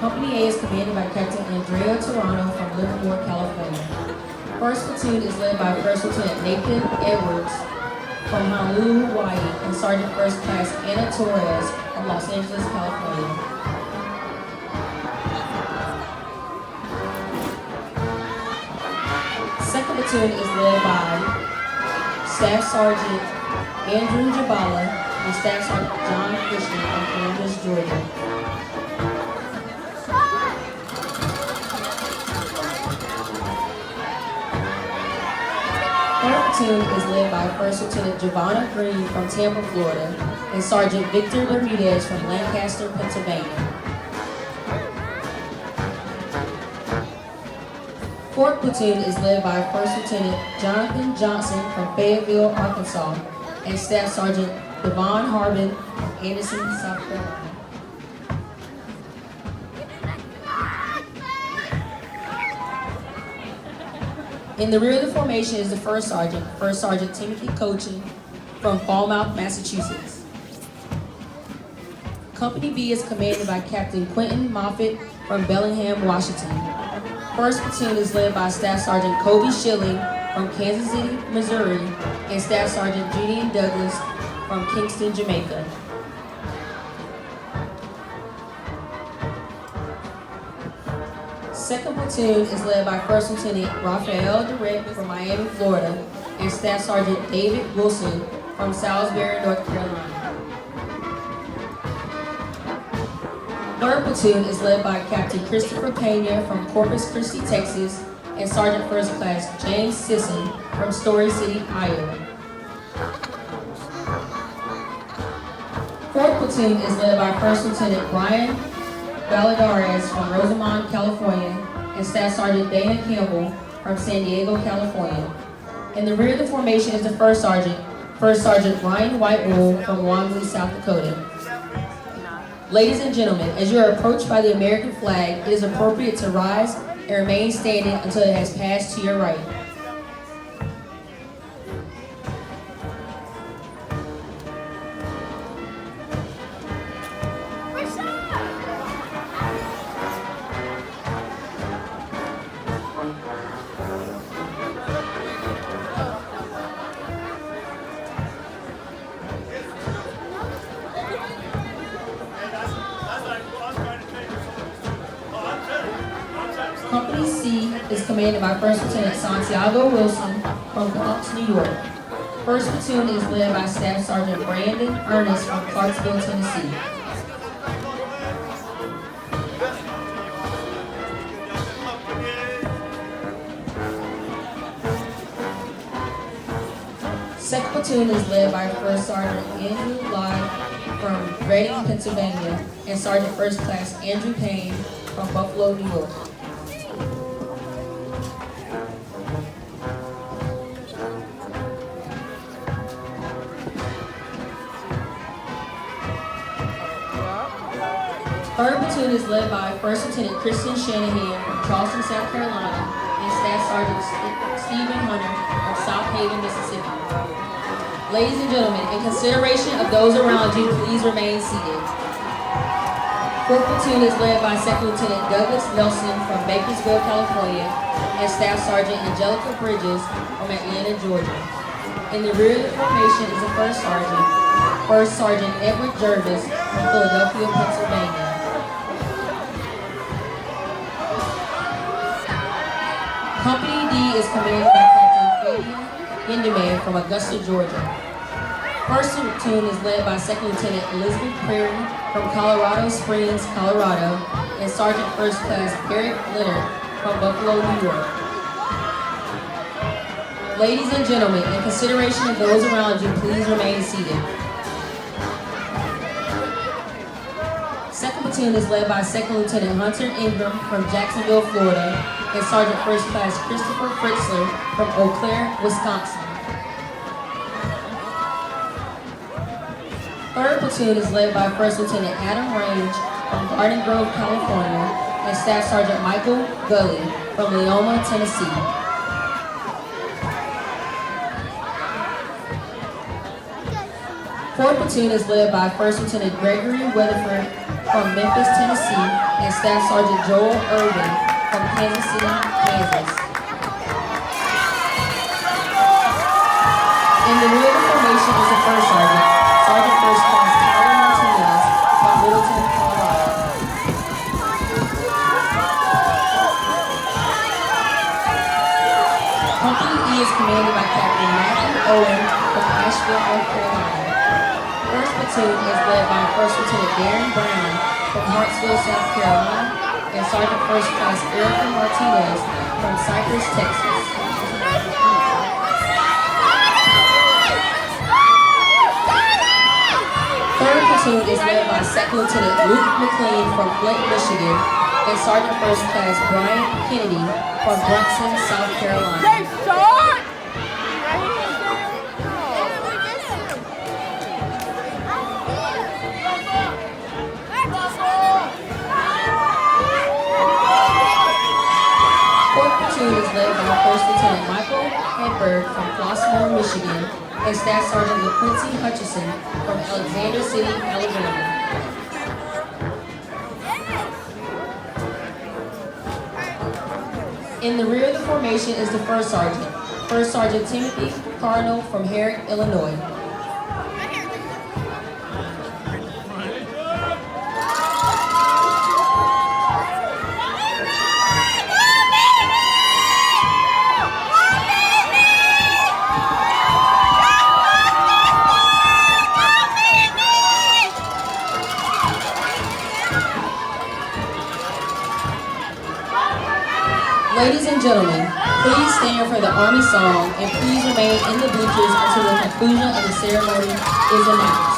Company A is commanded by Captain Andrea Toronto from Livermore, California. First platoon is led by First Lieutenant Nathan Edwards from Honolulu, Hawaii, and Sergeant First Class Anna Torres from Los Angeles, California. Second platoon is led by Staff Sergeant Andrew Jabala and Staff Sergeant John Christian from Columbus, Georgia. Third platoon is led by First Lieutenant Giovanna Green from Tampa, Florida, and Sergeant Victor Bermudez from Lancaster, Pennsylvania. Fourth platoon is led by First Lieutenant Jonathan Johnson from Fayetteville, Arkansas, and Staff Sergeant Devon Harbin from Anderson, South Carolina. In the rear of the formation is the First Sergeant Timothy Cochin from Falmouth, Massachusetts. Company B is commanded by Captain Quentin Moffitt from Bellingham, Washington. First platoon is led by Staff Sergeant Kobe Schilling from Kansas City, Missouri, and Staff Sergeant Julian Douglas from Kingston, Jamaica. Second platoon is led by First Lieutenant Raphael Durrett from Miami, Florida, and Staff Sergeant David Wilson from Salisbury, North Carolina. Third platoon is led by Captain Christopher Pena from Corpus Christi, Texas, and Sergeant First Class James Sisson from Story City, Iowa. Fourth platoon is led by First Lieutenant Brian Valadares from Rosamond, California, and Staff Sergeant Dana Campbell from San Diego, California. In the rear of the formation is the First Sergeant Ryan Whitewool from Wansley, South Dakota. Ladies and gentlemen, as you are approached by the American flag, it is appropriate to rise and remain standing until it has passed to your right. Company C is commanded by First Lieutenant Santiago Wilson from Bronx, New York. First platoon is led by Staff Sergeant Brandon Ernest from Clarksville, Tennessee. Second platoon is led by First Sergeant Andrew Lye from Reading, Pennsylvania, and Sergeant First Class Andrew Payne from Buffalo, New York. Third platoon is led by First Lieutenant Christian Shanahan from Charleston, South Carolina, and Staff Sergeant Stephen Hunter from South Haven, Mississippi. Ladies and gentlemen, in consideration of those around you, please remain seated. Fourth platoon is led by Second Lieutenant Douglas Nelson from Bakersville, California, and Staff Sergeant Angelica Bridges from Atlanta, Georgia. In the rear of the formation is the First Sergeant Edward Jervis from Philadelphia, Pennsylvania. Company D is commanded by Captain Fabian Indeman from Augusta, Georgia. First platoon is led by Second Lieutenant Elizabeth Prairie from Colorado Springs, Colorado, and Sergeant First Class Eric Leonard from Buffalo, New York. Ladies and gentlemen, in consideration of those around you, please remain seated. Second platoon is led by Second Lieutenant Hunter Ingram from Jacksonville, Florida, and Sergeant First Class Christopher Fritzler from Eau Claire, Wisconsin. Third platoon is led by First Lieutenant Adam Range from Garden Grove, California, and Staff Sergeant Michael Gully from Leoma, Tennessee. Fourth platoon is led by First Lieutenant Gregory Weatherford from Memphis, Tennessee, and Staff Sergeant Joel Irvin from Kansas City, Kansas. In the rear of the formation is the First Sergeant, Sergeant First Class Tyler Martinez from Littleton, Colorado. Company E is commanded by Captain Matthew Owen from Asheville, North Carolina. First platoon is led by First Lieutenant Darren Brown from Hartsville, South Carolina, and Sergeant First Class Erica Martinez from Cypress, Texas. Third platoon is led by Second Lieutenant Luke McLean from Flint, Michigan, and Sergeant First Class Brian Kennedy from Brunson, South Carolina. Is led by First Lieutenant Michael Hedberg from Flossmoor, Michigan, and Staff Sergeant LaQuincy Hutchison from Alexander City, Alabama. In the rear of the formation is the First Sergeant, First Sergeant Timothy Cardinal from Herrick, Illinois. Ladies and gentlemen, please stand for the Army song and please remain in the bleachers until the conclusion of the ceremony is announced.